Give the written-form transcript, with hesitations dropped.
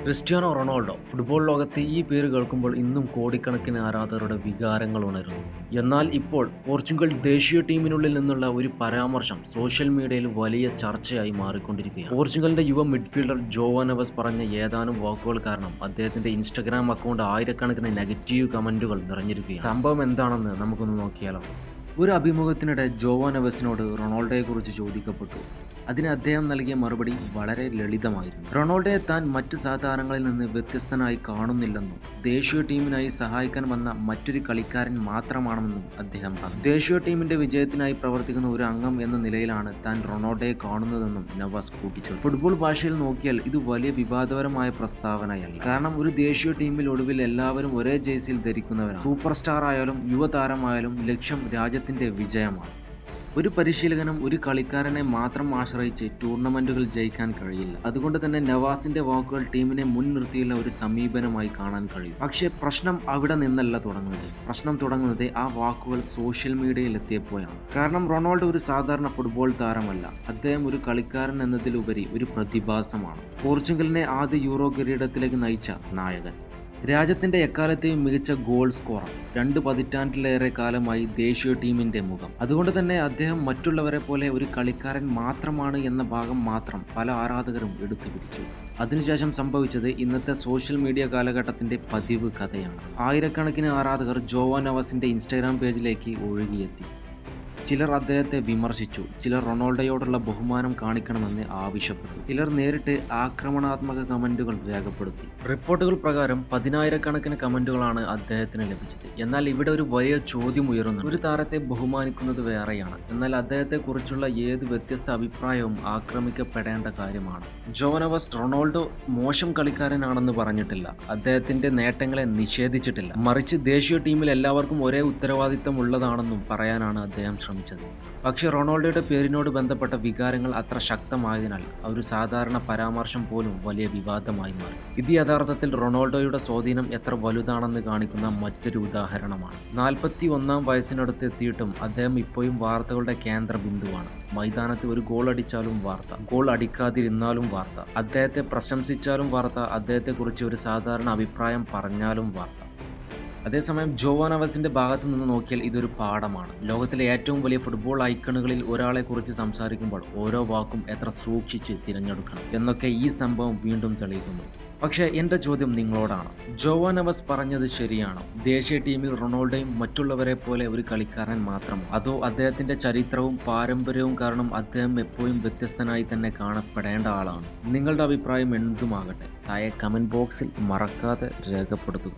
Cristiano Ronaldo football ലോകത്തെ ഈ പേര് കേൾക്കുമ്പോൾ ഇന്നും കോടിക്കണക്കിന് ആരാധകരുടെ വികാരങ്ങൾ ഉണരുന്നു. എന്നാൽ ഇപ്പോൾ പോർച്ചുഗൽ ദേശീയ ടീമിനുള്ളിൽ നിന്നുള്ള ഒരു പരാമർശം സോഷ്യൽ മീഡിയയിൽ വലിയ ചർച്ചയായി മാറിക്കൊണ്ടിരിക്കുകയാണ്. പോർച്ചുഗലിന്റെ യുവ മിഡ്ഫീൽഡർ ജോവോ നെവസ് പറഞ്ഞ ഏതാനും വാക്കുകൾ കാരണം അദ്ദേഹത്തിന്റെ ഇൻസ്റ്റഗ്രാം അക്കൗണ്ട് ആയിരക്കണക്കിന് നെഗറ്റീവ് കമന്റുകൾ നിറഞ്ഞിരിക്കുകയാണ്. സംഭവം എന്താണെന്ന് നമുക്കൊന്ന് നോക്കിയാലോ. ഒരു അഭിമുഖത്തിനിടെ ജോവോ നെവസിനോട് റൊണാൾഡോയെക്കുറിച്ച് ചോദിക്കപ്പെട്ടു. അതിന് അദ്ദേഹം നൽകിയ മറുപടി വളരെ ലളിതമായിരുന്നു. റൊണാൾഡോയെ താൻ മറ്റ് സഹതാരങ്ങളിൽ നിന്ന് വ്യത്യസ്തനായി കാണുന്നില്ലെന്നും ദേശീയ ടീമിനായി സഹായിക്കാൻ വന്ന മറ്റൊരു കളിക്കാരൻ മാത്രമാണെന്നും അദ്ദേഹം പറഞ്ഞു. ദേശീയ ടീമിന്റെ വിജയത്തിനായി പ്രവർത്തിക്കുന്ന ഒരു അംഗം എന്ന നിലയിലാണ് താൻ റൊണാൾഡോയെ കാണുന്നതെന്നും നവാസ് കൂട്ടിച്ചേർത്തു. ഫുട്ബോൾ ഭാഷയിൽ നോക്കിയാൽ ഇത് വലിയ വിവാദപരമായ പ്രസ്താവനയല്ല. കാരണം ഒരു ദേശീയ ടീമിൽ ഒടുവിൽ എല്ലാവരും ഒരേ ജേഴ്സിയിൽ ധരിക്കുന്നവരാണ്. സൂപ്പർ സ്റ്റാർ ആയാലും യുവതാരമായാലും ലക്ഷ്യം രാജ്യത്തിന്റെ വിജയമാണ്. ഒരു പരിശീലകനും ഒരു കളിക്കാരനെ മാത്രം ആശ്രയിച്ച് ടൂർണമെന്റുകൾ ജയിക്കാൻ കഴിയില്ല. അതുകൊണ്ട് തന്നെ നവാസിന്റെ വാക്കുകൾ ടീമിനെ മുൻനിർത്തിയുള്ള ഒരു സമീപനമായി കാണാൻ കഴിയും. പക്ഷേ പ്രശ്നം അവിടെ നിന്നല്ല തുടങ്ങുന്നത്. പ്രശ്നം തുടങ്ങുന്നത് ആ വാക്കുകൾ സോഷ്യൽ മീഡിയയിൽ എത്തിയപ്പോഴാണ്. കാരണം റൊണാൾഡോ ഒരു സാധാരണ ഫുട്ബോൾ താരമല്ല. അദ്ദേഹം ഒരു കളിക്കാരൻ എന്നതിലുപരി ഒരു പ്രതിഭാസമാണ്. പോർച്ചുഗലിനെ ആദ്യ യൂറോ കിരീടത്തിലേക്ക് നയിച്ച നായകൻ, രാജ്യത്തിന്റെ എക്കാലത്തെയും മികച്ച ഗോൾ സ്കോറർ, 2 പതിറ്റാണ്ടിലേറെ കാലമായി ദേശീയ ടീമിന്റെ മുഖം. അതുകൊണ്ട് തന്നെ അദ്ദേഹം മറ്റുള്ളവരെ പോലെ ഒരു കളിക്കാരൻ മാത്രമാണ് എന്ന ഭാഗം മാത്രം പല ആരാധകരും എടുത്തുപിടിച്ചു. അതിനുശേഷം സംഭവിച്ചത് ഇന്നത്തെ സോഷ്യൽ മീഡിയ കാലഘട്ടത്തിന്റെ പതിവ് കഥയാണ്. ആയിരക്കണക്കിന് ആരാധകർ ജോവോ നെവസിന്റെ ഇൻസ്റ്റാഗ്രാം പേജിലേക്ക് ഒഴുകിയെത്തി. ചിലർ അദ്ദേഹത്തെ വിമർശിച്ചു, ചിലർ റൊണാൾഡോയോടുള്ള ബഹുമാനം കാണിക്കണമെന്ന് ആവശ്യപ്പെട്ടു, ചിലർ നേരിട്ട് ആക്രമണാത്മക കമന്റുകൾ രേഖപ്പെടുത്തി. റിപ്പോർട്ടുകൾ പ്രകാരം 10,000കണക്കിന് കമന്റുകളാണ് അദ്ദേഹത്തിന് ലഭിച്ചത്. എന്നാൽ ഇവിടെ ഒരു വലിയ ചോദ്യം ഉയരുന്നു. ഒരു താരത്തെ ബഹുമാനിക്കുന്നത് വേറെയാണ്, എന്നാൽ അദ്ദേഹത്തെ കുറിച്ചുള്ള ഏത് വ്യത്യസ്ത അഭിപ്രായവും ആക്രമിക്കപ്പെടേണ്ട കാര്യമാണ്. ജോവോ നെവസ് റൊണാൾഡോ മോശം കളിക്കാരനാണെന്ന് പറഞ്ഞിട്ടില്ല, അദ്ദേഹത്തിന്റെ നേട്ടങ്ങളെ നിഷേധിച്ചിട്ടില്ല. മറിച്ച് ദേശീയ ടീമിൽ എല്ലാവർക്കും ഒരേ ഉത്തരവാദിത്തം ഉള്ളതാണെന്നും പറയാനാണ് അദ്ദേഹം ശ്രമിച്ചത്. പക്ഷേ റൊണാൾഡോയുടെ പേരിനോട് ബന്ധപ്പെട്ട വികാരങ്ങൾ അത്ര ശക്തമായതിനാൽ ഒരു സാധാരണ പരാമർശം പോലും വലിയ വിവാദമായി മാറി. ഇത് യഥാർത്ഥത്തിൽ റൊണാൾഡോയുടെ സ്വാധീനം എത്ര വലുതാണെന്ന് കാണിക്കുന്ന മറ്റൊരു ഉദാഹരണമാണ്. 41-ാം വയസ്സിനടുത്ത് എത്തിയിട്ടും അദ്ദേഹം ഇപ്പോഴും വാർത്തകളുടെ കേന്ദ്ര ബിന്ദുവാണ്. മൈതാനത്ത് ഒരു ഗോൾ അടിച്ചാലും വാർത്ത, ഗോൾ അടിക്കാതിരുന്നാലും വാർത്ത, അദ്ദേഹത്തെ പ്രശംസിച്ചാലും വാർത്ത, അദ്ദേഹത്തെക്കുറിച്ച് ഒരു സാധാരണ അഭിപ്രായം പറഞ്ഞാലും വാർത്ത. അതേസമയം ജോവോ നെവസിന്റെ ഭാഗത്തു നിന്ന് നോക്കിയാൽ ഇതൊരു പാഠമാണ്. ലോകത്തിലെ ഏറ്റവും വലിയ ഫുട്ബോൾ ഐക്കണുകളിൽ ഒരാളെ കുറിച്ച് സംസാരിക്കുമ്പോൾ ഓരോ വാക്കും എത്ര സൂക്ഷിച്ച് തിരഞ്ഞെടുക്കണം എന്നൊക്കെ ഈ സംഭവം വീണ്ടും തെളിയിക്കുന്നു. പക്ഷേ എന്റെ ചോദ്യം നിങ്ങളോടാണ്. ജോവോ നെവസ് പറഞ്ഞത് ശരിയാണോ? ദേശീയ ടീമിൽ റൊണാൾഡോയും മറ്റുള്ളവരെ പോലെ ഒരു കളിക്കാരൻ മാത്രമോ? അതോ അദ്ദേഹത്തിന്റെ ചരിത്രവും പാരമ്പര്യവും കാരണം അദ്ദേഹം എപ്പോഴും വ്യത്യസ്തനായി തന്നെ കാണപ്പെടേണ്ട ആളാണ്? നിങ്ങളുടെ അഭിപ്രായം എന്തുമാകട്ടെ താഴെ കമന്റ് ബോക്സിൽ മറക്കാതെ രേഖപ്പെടുത്തുക.